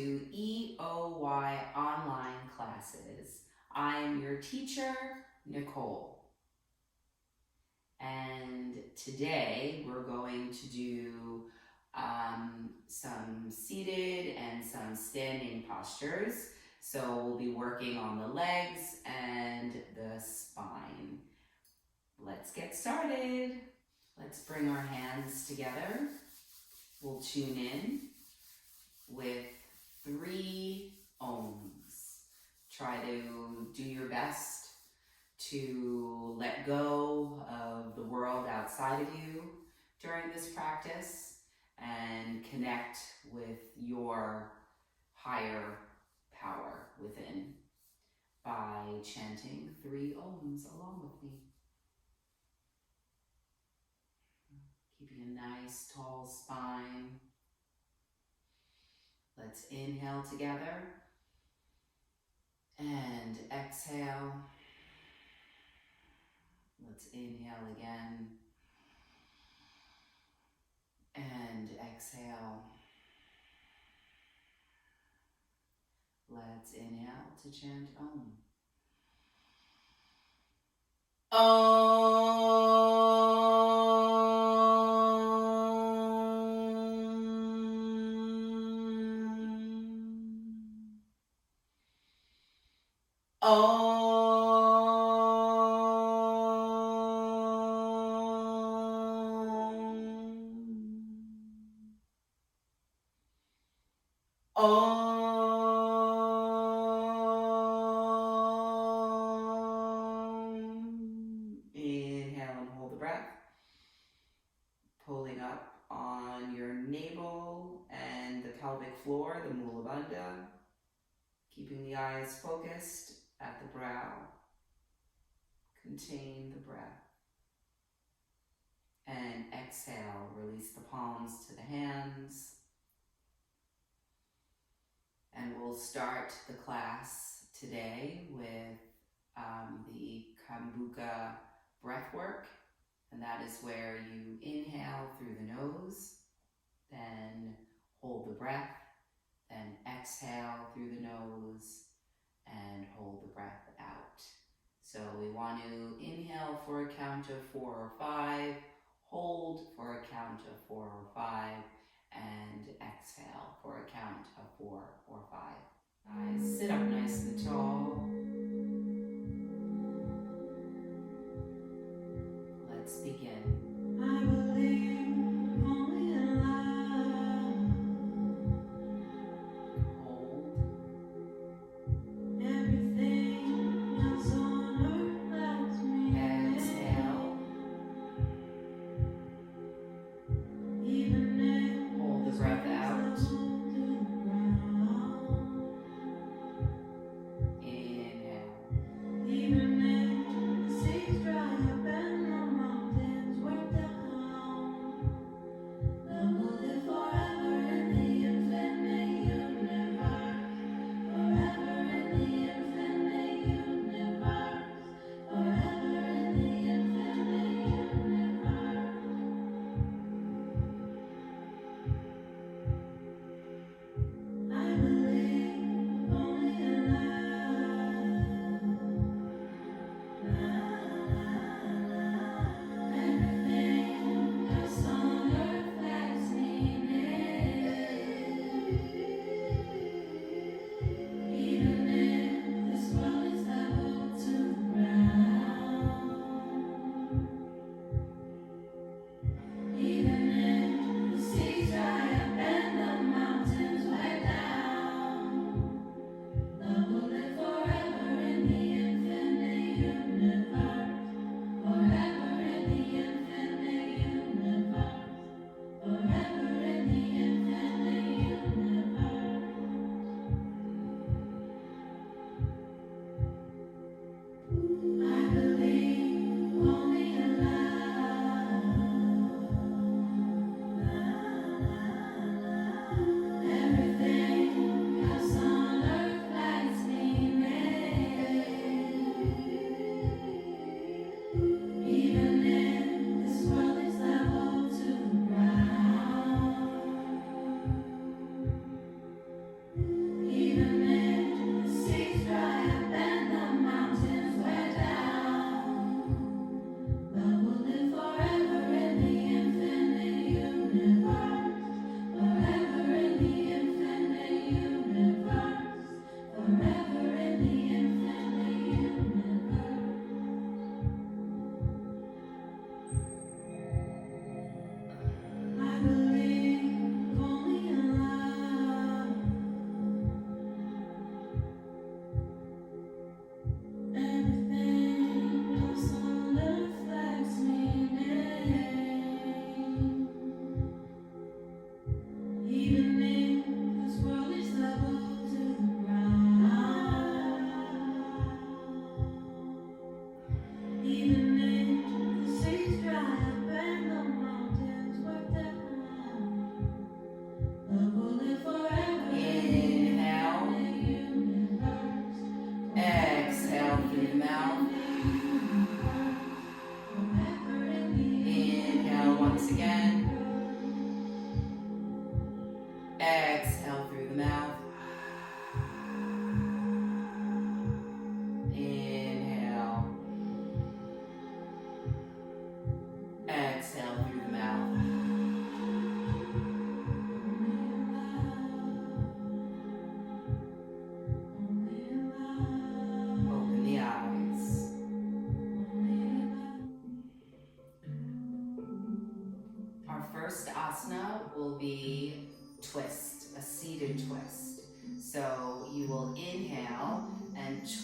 to EoY Online Classes. I'm your teacher, Nicole. And today we're going to do some seated and some standing postures. So we'll be working on the legs and the spine. Let's get started. Let's bring our hands together. We'll tune in with 3 ohms. Try to do your best to let go of the world outside of you during this practice and connect with your higher power within by chanting 3 ohms along with me. Keeping a nice tall spine. Let's inhale together and exhale. Let's inhale again and exhale. Let's inhale to chant Om. Inhale and hold the breath. Pulling up on your navel and the pelvic floor, the Mula Bandha. Keeping the eyes focused at the brow. Contain the breath. And exhale, release the palms to the hands. And we'll start the class today with the Kambuka breath work. And that is where you inhale through the nose, then hold the breath, then exhale through the nose and hold the breath out. So we want to inhale for a count of 4 or 5, hold for a count of 4 or 5, and exhale for a count of 4 or 5. Guys, sit up nice and tall. Let's begin. I believe only in love. Hold. Everything else on earth lets me Exhale. even if Hold the breath out. I hold to the ground.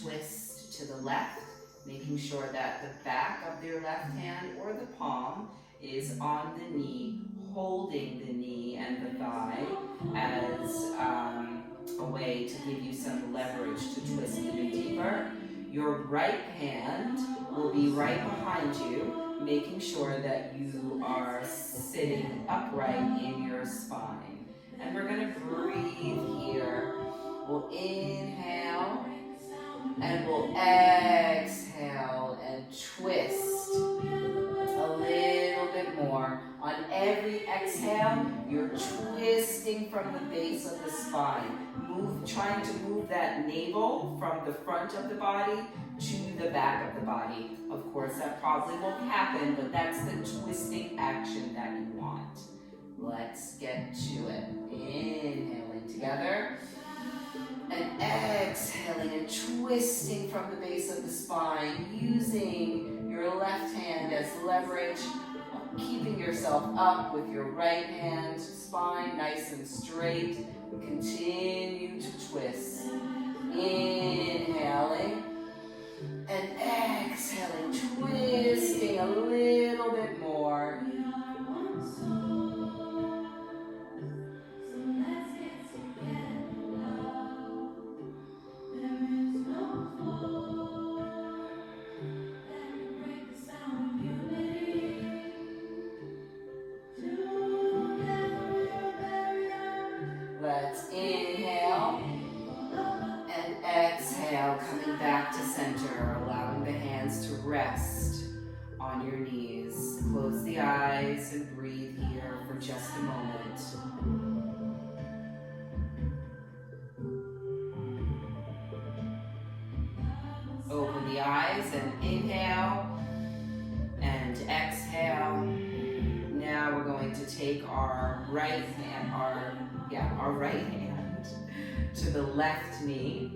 twist to the left, making sure that the back of your left hand or the palm is on the knee, holding the knee and the thigh as a way to give you some leverage to twist even deeper. Your right hand will be right behind you, making sure that you are sitting upright in your spine. And we're going to breathe here. We'll inhale and we'll exhale and twist a little bit more. On every exhale, you're twisting from the base of the spine. Trying to move that navel from the front of the body to the back of the body. Of course, that probably won't happen, but that's the twisting action that you want. Let's get to it. Inhaling together and exhaling and twisting from the base of the spine, using your left hand as leverage, keeping yourself up with your right hand, spine nice and straight. Continue to twist. Inhaling and exhaling, twisting a little bit more. Let's inhale and exhale, coming back to center, allowing the hands to rest on your knees. Close the eyes and breathe here for just a moment. Open the eyes and inhale and exhale. Now we're going to take our right hand, our right hand to the left knee.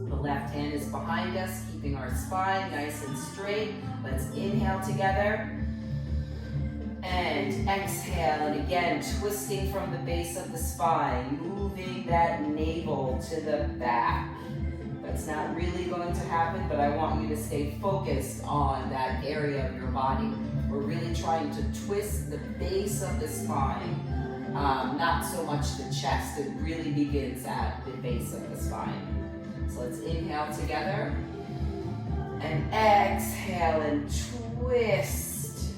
The left hand is behind us, keeping our spine nice and straight. Let's inhale together and exhale, and again twisting from the base of the spine, moving that navel to the back. That's not really going to happen, but I want you to stay focused on that area of your body. We're really trying to twist the base of the spine, not so much the chest. It really begins at the base of the spine. So let's inhale together and exhale and twist.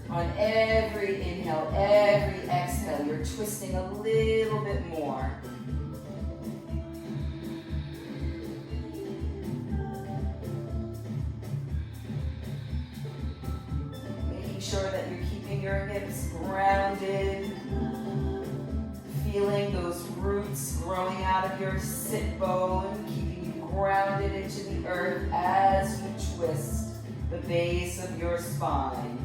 On every inhale, every exhale, you're twisting a little bit more. Sure that you're keeping your hips grounded, feeling those roots growing out of your sit bone, keeping you grounded into the earth as you twist the base of your spine.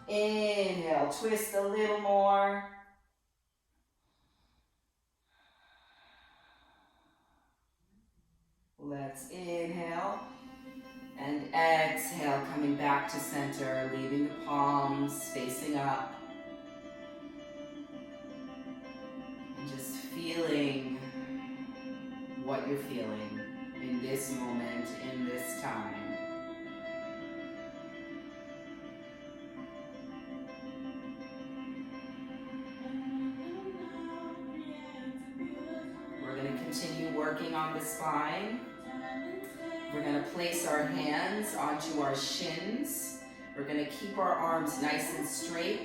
Inhale, twist a little more. Let's inhale. And exhale, coming back to center, leaving the palms facing up. And just feeling what you're feeling in this moment, in this time. We're going to continue working on the spine. We're going to place our hands onto our shins. We're going to keep our arms nice and straight.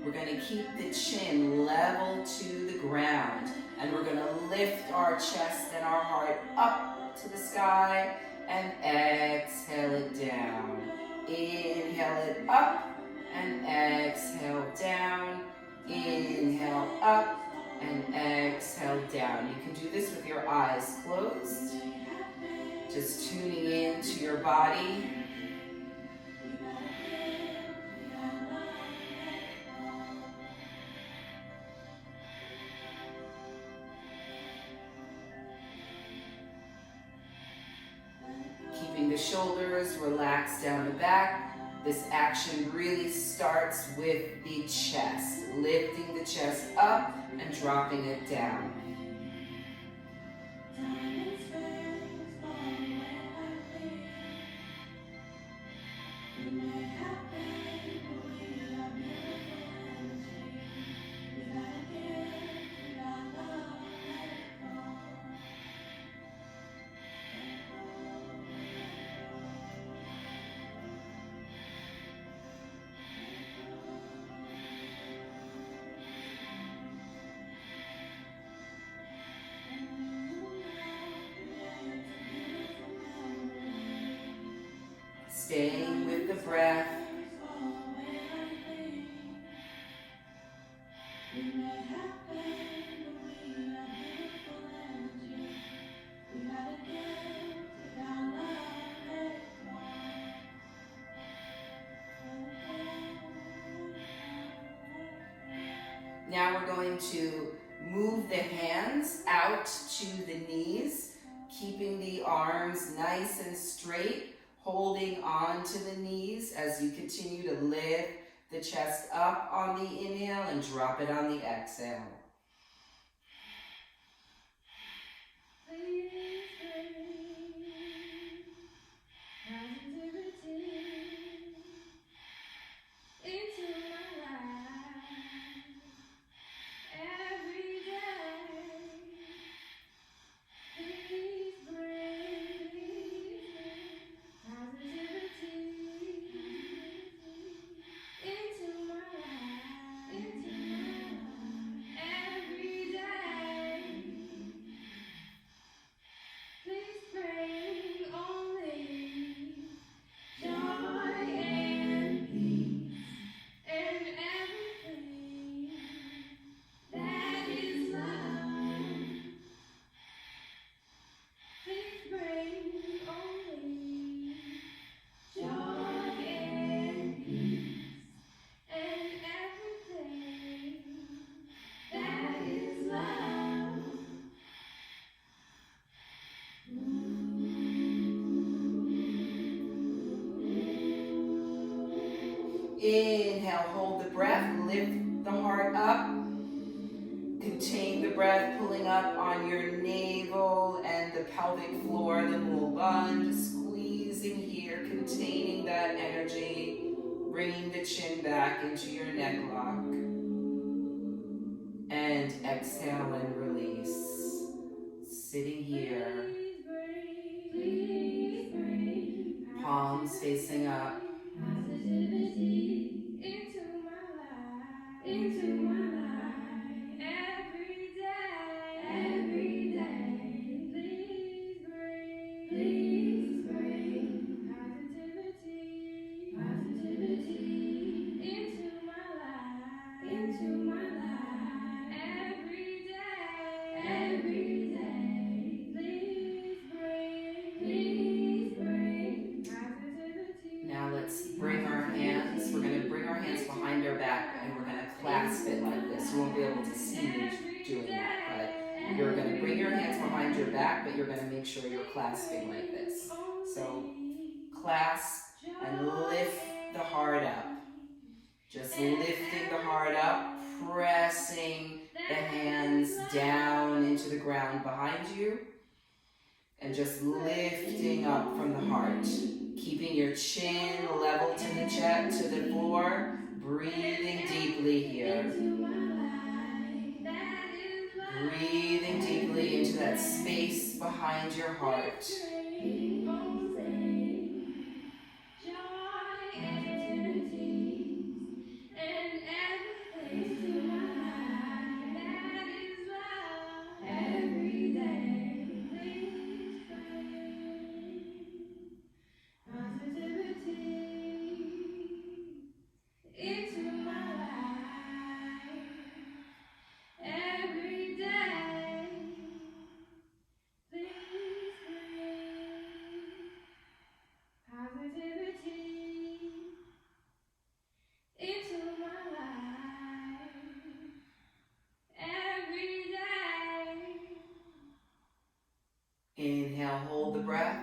We're going to keep the chin level to the ground. And we're going to lift our chest and our heart up to the sky and exhale it down. Inhale it up and exhale down. Inhale up and exhale down. You can do this with your eyes closed. Just tuning in to your body. Keeping the shoulders relaxed down the back. This action really starts with the chest, lifting the chest up and dropping it down. Time and space go away lightly. We may have pain, but we are beautiful energy. We gotta give, we gotta love, let it go. Staying with the breath. We may have pain, but we are beautiful energy. We gotta give, we gotta love, let it go. Now we're going to move the hands out to the knees, keeping the arms nice and straight, holding on to the knees as you continue to lift the chest up on the inhale and drop it on the exhale. Inhale, hold the breath, lift the heart up. Contain the breath, pulling up on your navel and the pelvic floor, the mulband, squeezing here, containing that energy, bringing the chin back into your neck lock. And exhale and release. Sitting here, palms facing up. Positivity into my life, every day. Please bring positivity into my life, every day. Please bring positivity. Now let's bring our hands. We're going to bring our hands behind our back and we're going to clasp it like this. You won't be able to see me doing that, but you're going to bring your hands behind your back, but you're going to make sure you're clasping like this. So clasp and lift the heart up. Just lifting the heart up, pressing the hands down into the ground behind you, and just lifting up from the heart. Keeping your chin level to the chest, to the floor, breathing deeply here. Breathing deeply into that space behind your heart. Inhale, hold the breath.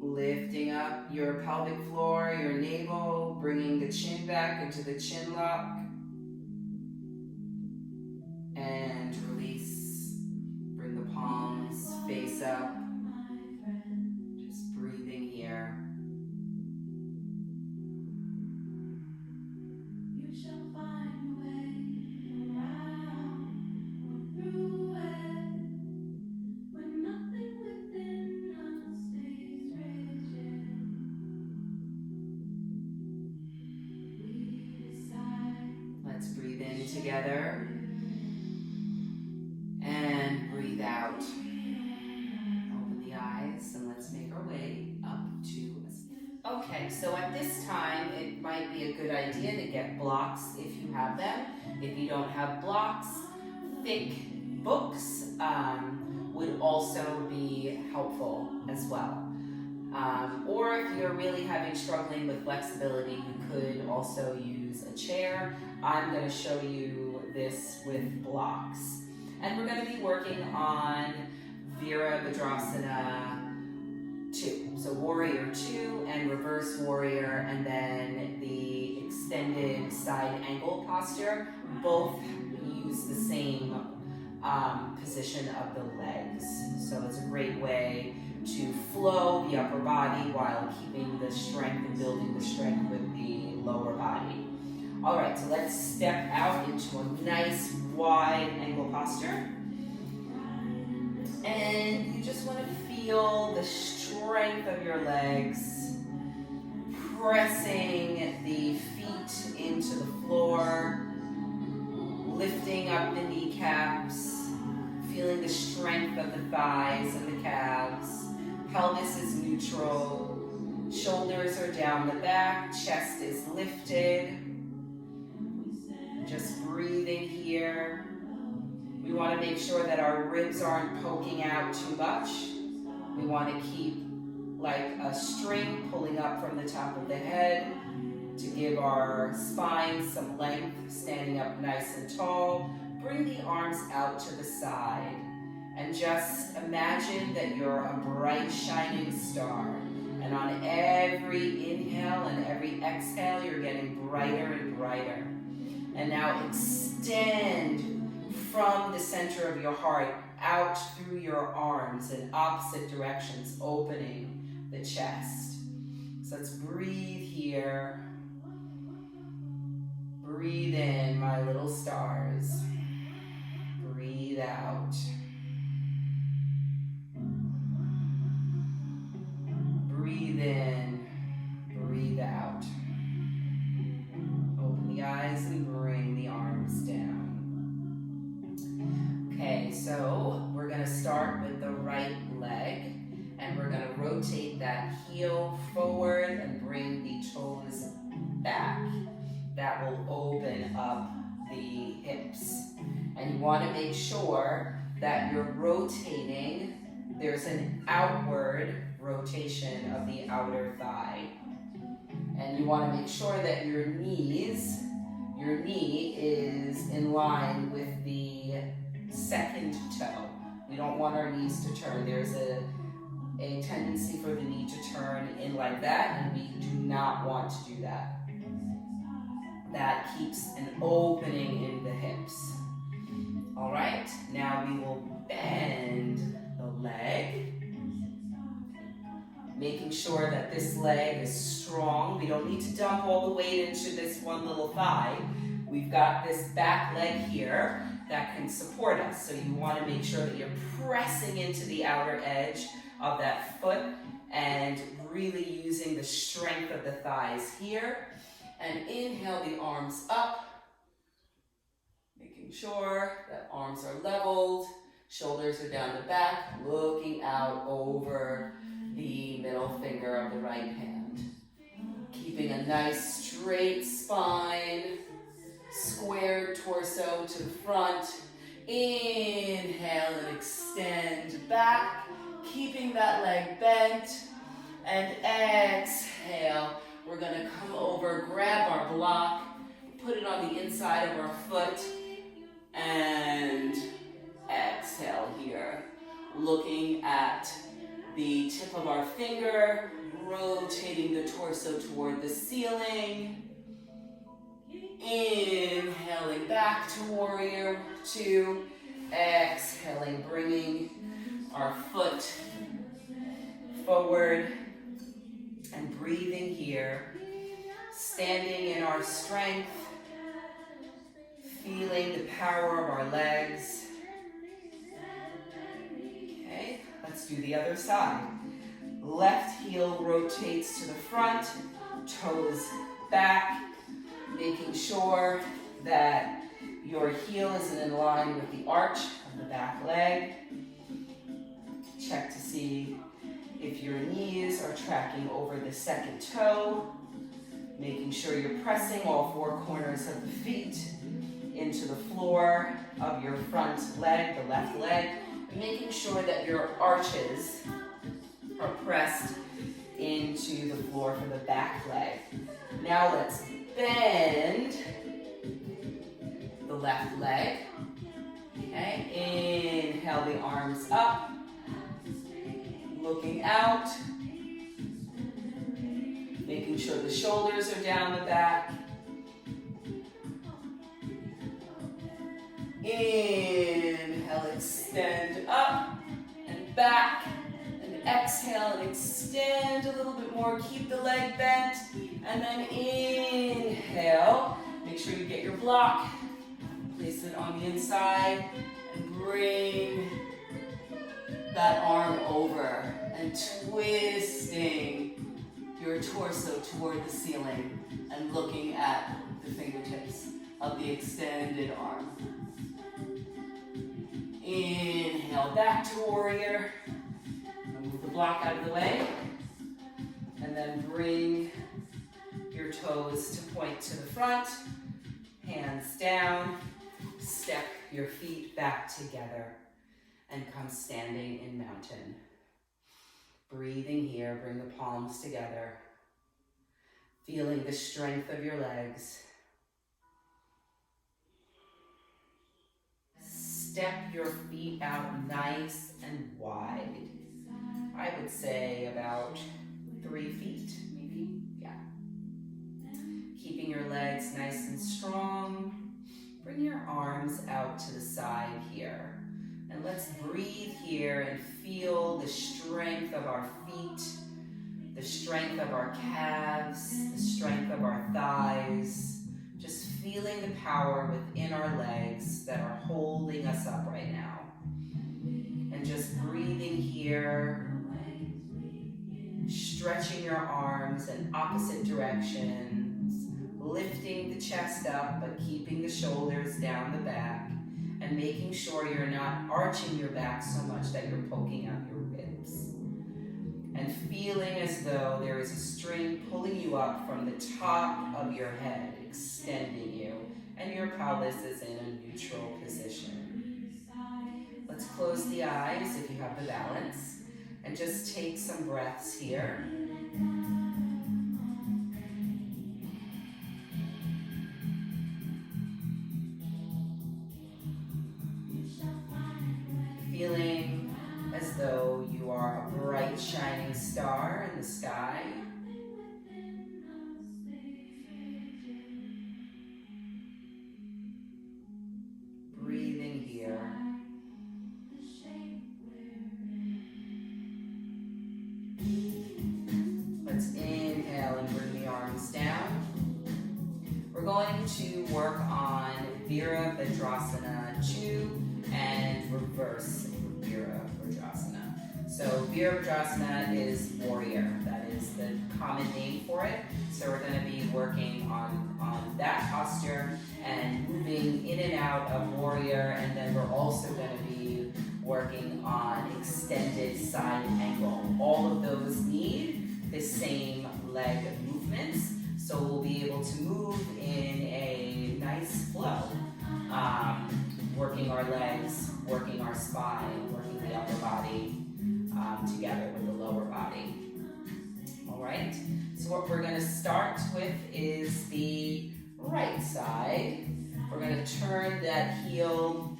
Lifting up your pelvic floor, your navel, bringing the chin back into the chin lock. And release. Bring the palms out. Open the eyes and let's make our way up to a... Okay, so at this time, it might be a good idea to get blocks if you have them. If you don't have blocks, thick books would also be helpful as well. Or if you're really struggling with flexibility, you could also use a chair. I'm going to show you this with blocks. And we're going to be working on Virabhadrasana 2. So Warrior 2 and Reverse Warrior, and then the extended side angle posture. Both use the same position of the legs. So it's a great way to flow the upper body while keeping the strength and building the strength with the lower body. All right, so let's step out into a nice wide angle posture. And you just want to feel the strength of your legs, pressing the feet into the floor, lifting up the kneecaps, feeling the strength of the thighs and the calves. Pelvis is neutral, shoulders are down the back, chest is lifted. Just breathing here. We want to make sure that our ribs aren't poking out too much. We want to keep like a string pulling up from the top of the head to give our spine some length, standing up nice and tall. Bring the arms out to the side. And just imagine that you're a bright, shining star. And on every inhale and every exhale, you're getting brighter and brighter. And now extend from the center of your heart out through your arms in opposite directions, opening the chest. So let's breathe here. Breathe in, my little stars. Breathe out. Breathe in, breathe out. Open the eyes and bring the arms down. Okay, so we're going to start with the right leg, and we're going to rotate that heel forward and bring the toes back. That will open up the hips. And you want to make sure that you're rotating. There's an outward rotation of the outer thigh. And you want to make sure that your knee is in line with the second toe. We don't want our knees to turn. There's a tendency for the knee to turn in like that, and we do not want to do that. That keeps an opening in the hips. All right, now we will bend the leg, making sure that this leg is strong. We don't need to dump all the weight into this one little thigh. We've got this back leg here that can support us. So you want to make sure that you're pressing into the outer edge of that foot and really using the strength of the thighs here. And inhale the arms up, making sure that arms are leveled, shoulders are down the back, looking out over the middle finger of the right hand. Keeping a nice straight spine, squared torso to the front. Inhale and extend back, keeping that leg bent. And exhale, we're going to come over, grab our block, put it on the inside of our foot, and exhale here. Looking at the tip of our finger, rotating the torso toward the ceiling. Inhaling back to Warrior 2. Exhaling, bringing our foot forward and breathing here. Standing in our strength, feeling the power of our legs. Okay, let's do the other side. Left heel rotates to the front, toes back, making sure that your heel is in line with the arch of the back leg. Check to see if your knees are tracking over the second toe, making sure you're pressing all four corners of the feet into the floor of your front leg, the left leg, and making sure that your arches are pressed into the floor for the back leg. Now let's bend the left leg. Okay, inhale the arms up, looking out, making sure the shoulders are down the back. Inhale, extend up and back, and exhale and extend a little bit more. Keep the leg bent, and then inhale. Make sure you get your block, place it on the inside, and bring that arm over and twisting your torso toward the ceiling and looking at the fingertips of the extended arm. Inhale, back to warrior. Move the block out of the way. And then bring your toes to point to the front. Hands down. Step your feet back together and come standing in mountain. Breathing here, bring the palms together. Feeling the strength of your legs. Step your feet out nice and wide. I would say about 3 feet, maybe, yeah. Keeping your legs nice and strong. Bring your arms out to the side here. And let's breathe here and feel the strength of our feet, the strength of our calves, the strength of our thighs. Just feeling the power within our legs that are holding us up right now. And just breathing here, stretching your arms in opposite directions, lifting the chest up but keeping the shoulders down the back, and making sure you're not arching your back so much that you're poking out your ribs. And feeling as though there is a string pulling you up from the top of your head, extending you, and your pelvis is in a neutral position. Let's close the eyes if you have the balance, and just take some breaths here. Feeling as though you are a bright shining star in the sky. Breathing here. Let's inhale and bring the arms down. We're going to work on Virabhadrasana 2 and reverse Virabhadrasana. So Virabhadrasana is warrior. That is the common name for it. So we're going to be working on that posture and moving in and out of warrior, and then we're also going to be working on extended side angle. All of those need the same leg movements, so we'll be able to move in a nice flow. Working our legs, working our spine, working the upper body together with the lower body. All right, so what we're going to start with is the right side. We're going to turn that heel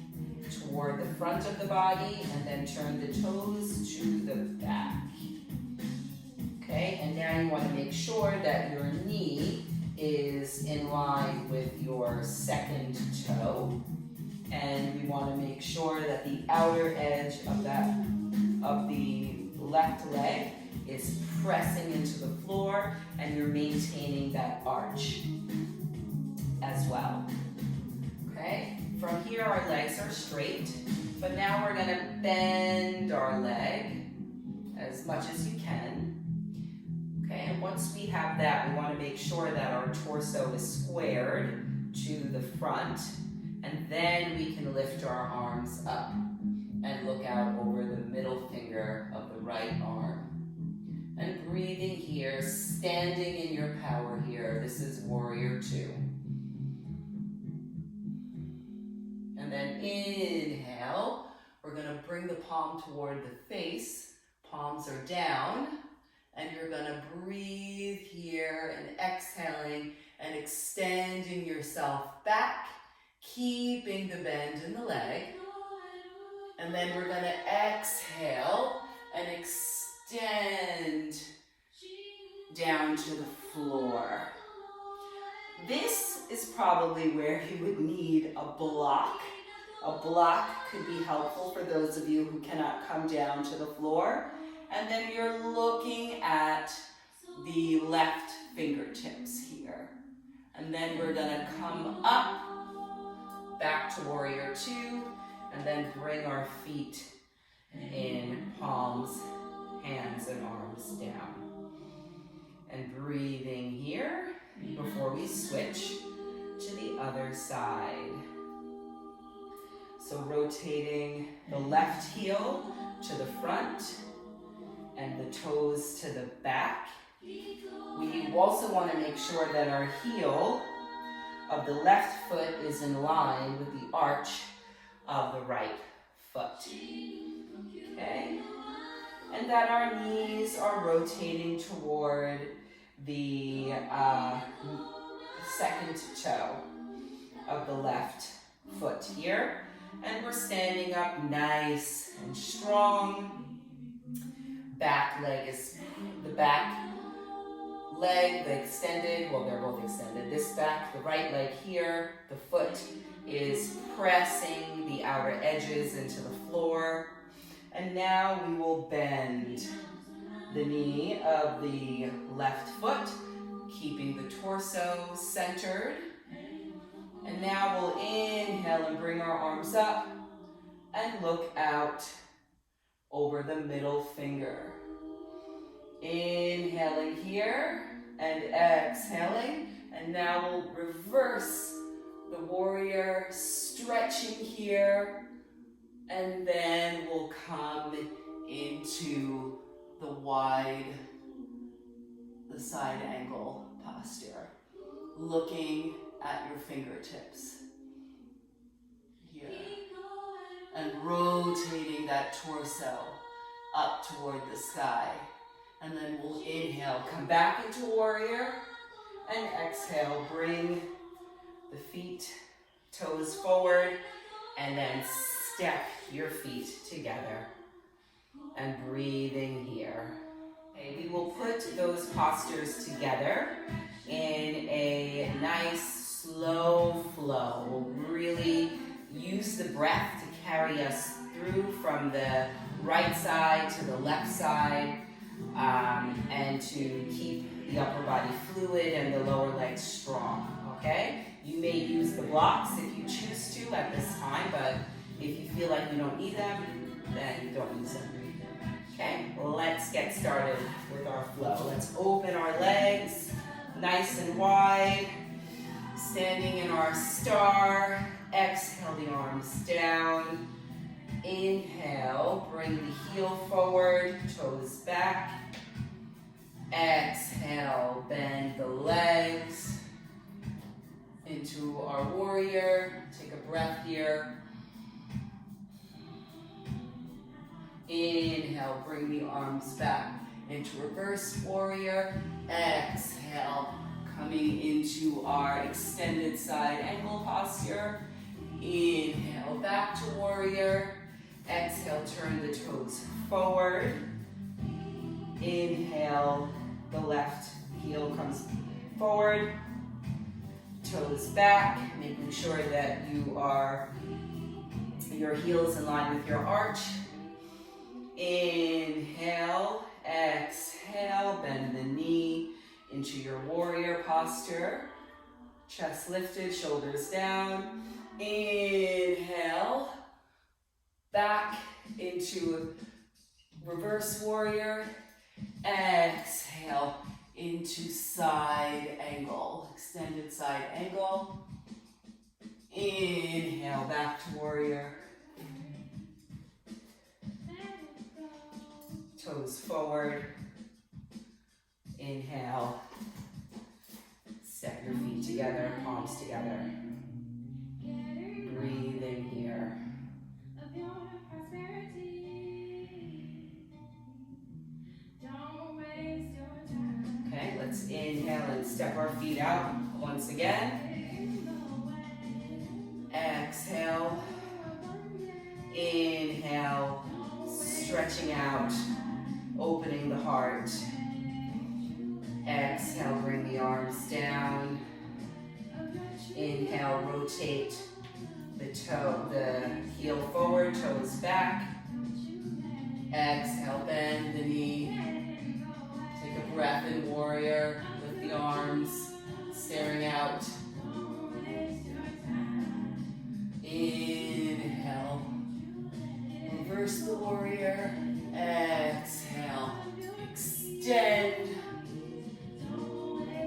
toward the front of the body and then turn the toes to the back. Okay, and now you want to make sure that your knee is in line with your second toe. And we want to make sure that the outer edge of the left leg is pressing into the floor, and you're maintaining that arch as well. Okay, from here our legs are straight, but now we're going to bend our leg as much as you can. Okay, and once we have that, we want to make sure that our torso is squared to the front, And then we can lift our arms up and look out over the middle finger of the right arm. And breathing here, standing in your power here. This is warrior 2. And then inhale. We're going to bring the palm toward the face. Palms are down. And you're going to breathe here and exhaling and extending yourself back, keeping the bend in the leg. And then we're going to exhale and extend down to the floor. This is probably where you would need a block. A block could be helpful for those of you who cannot come down to the floor. And then you're looking at the left fingertips here. And then we're going to come up, back to warrior 2, and then bring our feet in palms, hands and arms down. And breathing here before we switch to the other side. So rotating the left heel to the front and the toes to the back. We also want to make sure that our heel of the left foot is in line with the arch of the right foot. Okay? And that our knees are rotating toward the second toe of the left foot here. And we're standing up nice and strong. Back leg is, the back leg extended, well they're both extended. This back, the right leg here, the foot is pressing the outer edges into the floor. And now we will bend the knee of the left foot, keeping the torso centered. And now we'll inhale and bring our arms up and look out over the middle finger. Inhaling here and exhaling. And now we'll reverse the warrior, stretching here. And then we'll come into the side angle posture, looking at your fingertips here, and rotating that torso up toward the sky. And then we'll inhale, come back into warrior, and exhale, bring the feet, toes forward, and then step your feet together. And breathing here. Okay, we will put those postures together in a nice slow flow. We'll really use the breath to carry us through from the right side to the left side, and to keep the upper body fluid and the lower legs strong, okay? You may use the blocks if you choose to at this time, but if you feel like you don't need them, then you don't use them. Okay, let's get started with our flow. Let's open our legs nice and wide, standing in our star. Exhale the arms down. Inhale, bring the heel forward, toes back. Exhale, bend the legs into our warrior. Take a breath here. Inhale, bring the arms back into reverse warrior. Exhale, coming into our extended side angle posture. Inhale, back to warrior. Exhale, turn the toes forward. Inhale, the left heel comes forward. Toes back, making sure that your heel is in line with your arch. Inhale, exhale, bend the knee into your warrior posture. Chest lifted, shoulders down. Inhale, back into reverse warrior. Exhale into side angle, extended side angle. Inhale, back to warrior. Toes forward. Inhale. Step your feet together, palms together. Breathe in here. Okay, let's inhale and step our feet out once again. Exhale. Inhale, stretching out, opening the heart. Exhale, bring the arms down. Inhale, rotate the heel forward, toes back. Exhale, bend the knee. Take a breath in warrior. Lift the arms, staring out. Inhale. Reverse the warrior. Exhale. Extend.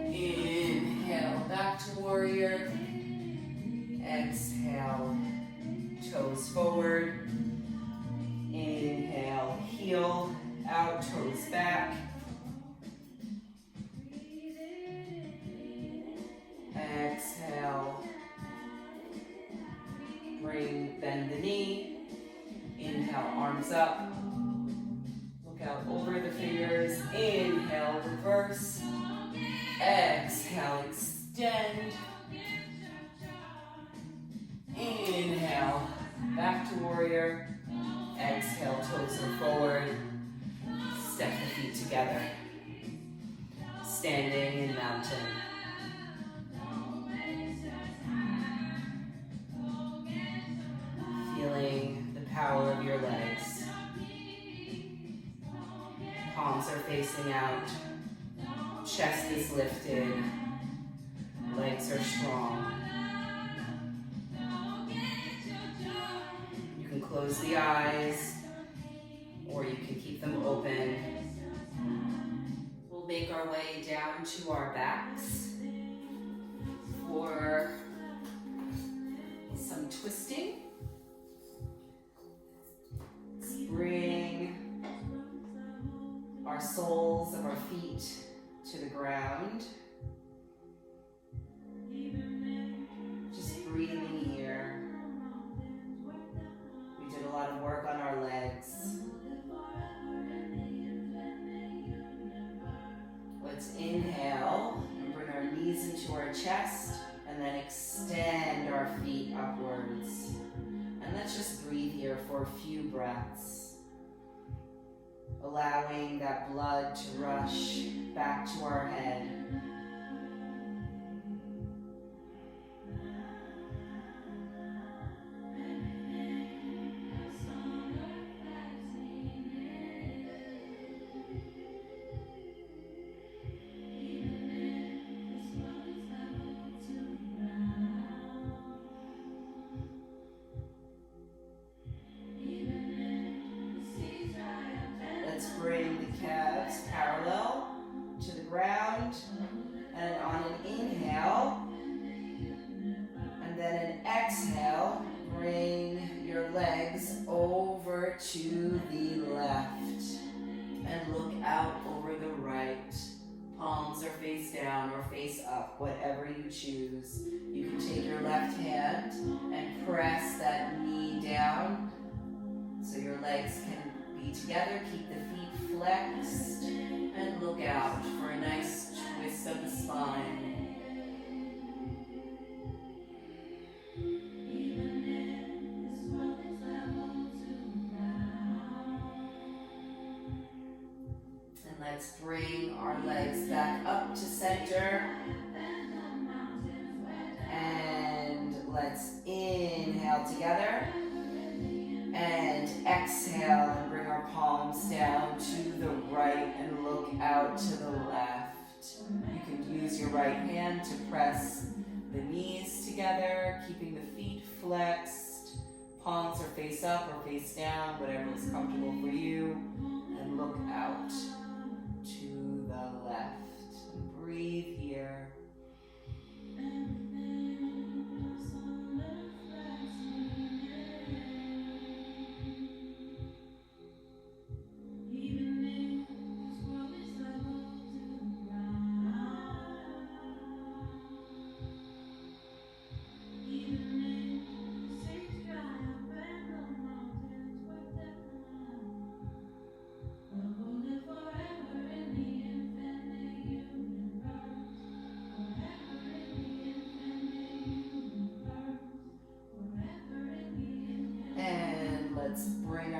Inhale. Back to warrior. Exhale. Toes forward. Inhale. Heel out. Toes back. Exhale. Bend the knee. Inhale, arms up. Look out over the fingers. Inhale, reverse. Exhale, extend. Inhale, back to warrior. Exhale, toes are forward. Step the feet together. Standing in mountain. Feeling the power of your legs. Palms are facing out. Chest is lifted. Legs are strong. You can close the eyes or you can keep them open. We'll make our way down to our backs for some twisting. Bring our soles of our feet to the ground. Just breathing here. We did a lot of work on our legs. Let's inhale and bring our knees into our chest and then extend our feet upwards. And let's just breathe here for a few breaths. Allowing that blood to rush back to our head. Bring the calves parallel to the ground, and on an inhale and then an exhale, bring your legs over to the left and look out over the right. Palms are face down or face up, whatever you choose. You can take your left hand and press that knee down so your legs can be together. Keep the feet flexed and look out for a nice twist of the spine. And let's bring our legs back up to center. And let's inhale together. And exhale and bring our palms down to the right and look out to the left. You can use your right hand to press the knees together, keeping the feet flexed. Palms are face up or face down, whatever is comfortable for you. And look out to the left. And breathe here.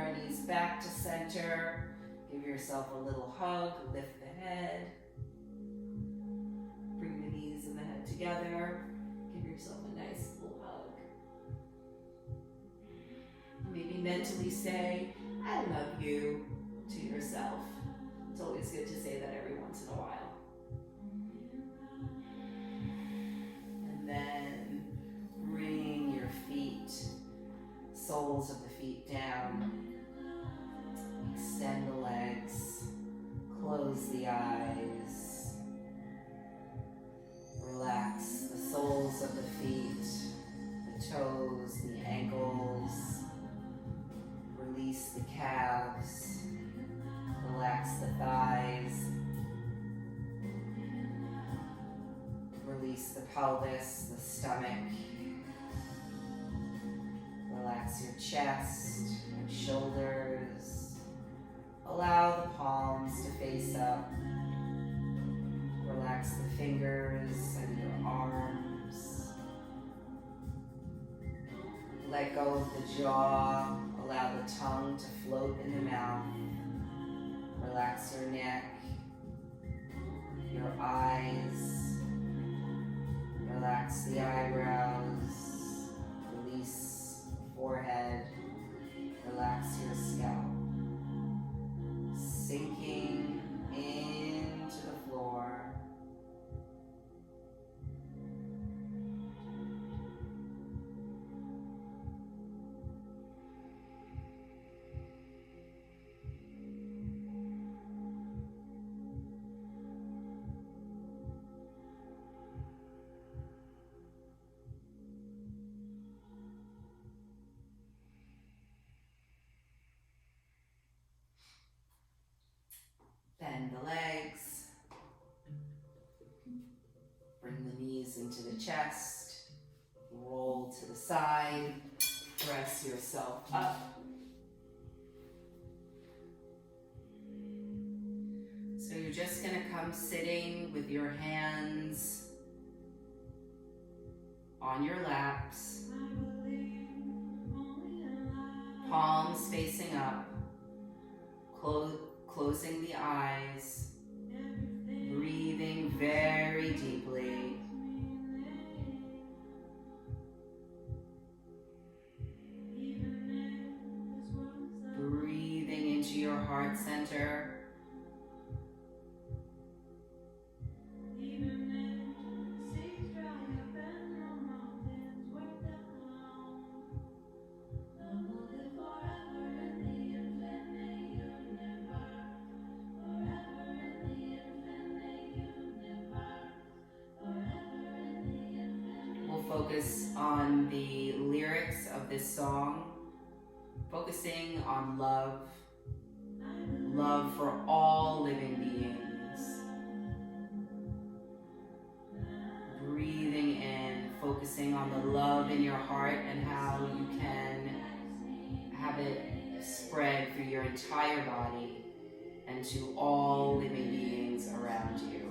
our knees back to center. Give yourself a little hug, lift the head. Bring the knees and the head together. Give yourself a nice little hug. Maybe mentally say, I love you to yourself. It's always good to say that every once in a while. And then bring your feet, soles of the feet down. Extend the legs. Close the eyes. Relax the soles of the feet, the toes, the ankles. Release the calves. Relax the thighs. Release the pelvis, the stomach. Relax your chest and shoulders. Allow the palms to face up. Relax the fingers and your arms. Let go of the jaw. Allow the tongue to float in the mouth. Relax your neck, your eyes. Relax the eyebrows. Release the forehead. Relax your scalp. Sinking into the floor. Bend the legs. Bring the knees into the chest. Roll to the side. Press yourself up. So you're just going to come sitting with your hands on your laps. Palms facing up. Closing the eyes, breathing very deeply. Breathing into your heart center. Focus on the lyrics of this song, focusing on love, love for all living beings. Breathing in, focusing on the love in your heart and how you can have it spread through your entire body and to all living beings around you.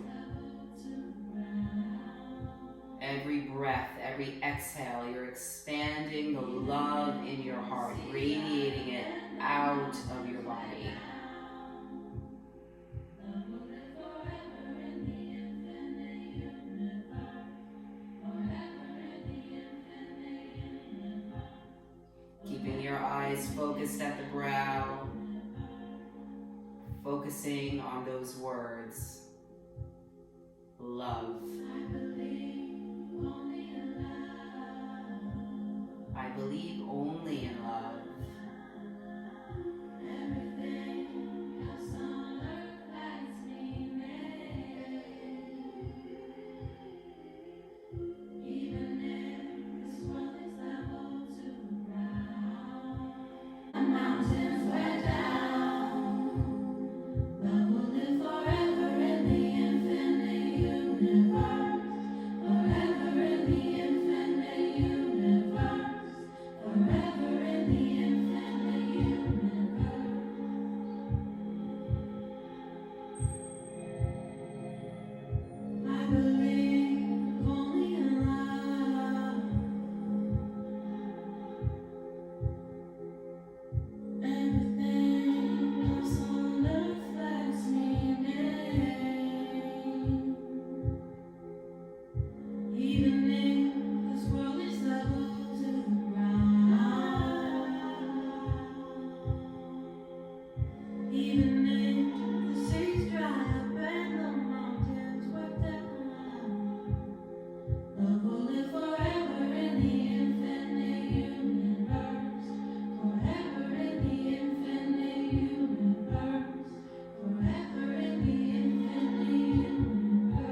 Every breath, every exhale, you're expanding the love in your heart, radiating it out of your body. Keeping your eyes focused at the brow, focusing on those words, love. I believe only in love. Forever in the Even if the seas dry up and the mountains were down, love will live forever in the infinite universe. Forever in the infinite universe. Forever in the infinite universe.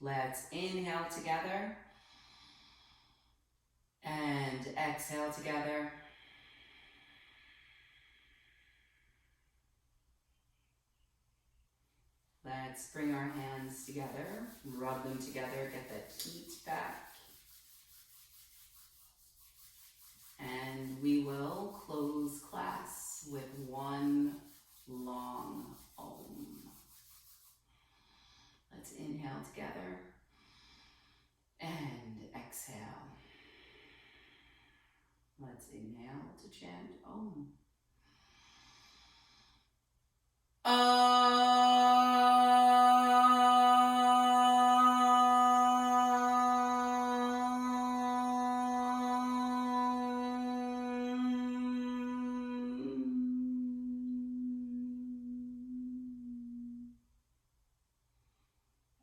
Let's inhale together and exhale together. Let's bring our hands together, rub them together, get that heat back. And we will close class with one long Om. Let's inhale together and exhale. Let's inhale to chant Om.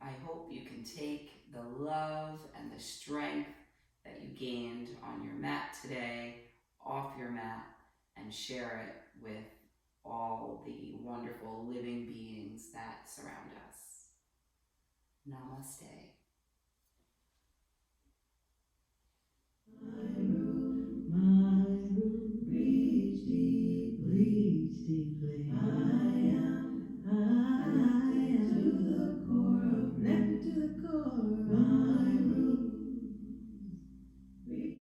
I hope you can take the love and the strength that you gained on your mat today, off your mat, and share it with all the wonderful living beings that surround us. Namaste.